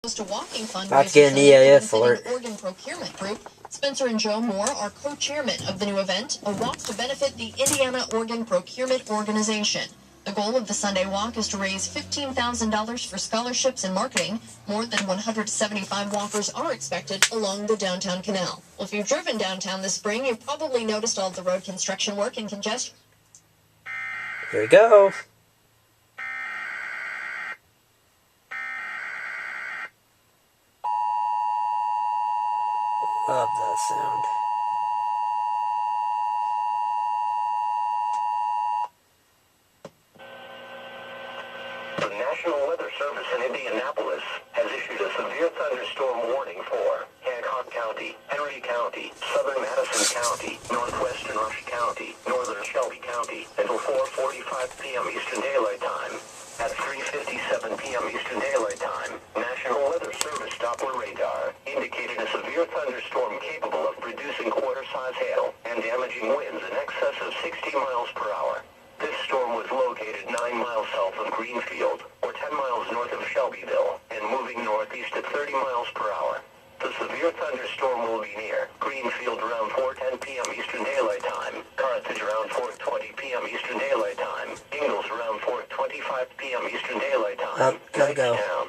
To walking About to get an EAS alert. Organ Procurement Group. Spencer and Joe Moore are co-chairmen of the new event, a walk to benefit the Indiana Organ Procurement Organization. The goal of the Sunday walk is to raise $15,000 for scholarships and marketing. More than 175 walkers are expected along the downtown canal. Well, if you've driven downtown this spring, you've probably noticed all the road construction work and congestion. Here we go. Love that sound. The National Weather Service in Indianapolis has issued a severe thunderstorm warning for Hancock County, Henry County, Southern Madison County, Northwestern Rush County, Northern Shelby County until 4:45 p.m. Eastern Daylight Time. At 3:57 p.m. Eastern Daylight Time, National Weather Service Doppler radar indicated a severe thunderstorm capable of producing quarter-size hail and damaging winds in excess of 60 miles per hour. This storm was located 9 miles south of Greenfield, or 10 miles north of Shelbyville, and moving northeast at 30 miles per hour. The severe thunderstorm will be near Greenfield around 4:10 p.m. Eastern Daylight Time, Carthage around 4:20 p.m. Eastern Daylight Time, Ingalls around 4:25 p.m. Eastern Daylight Time. Gotta go.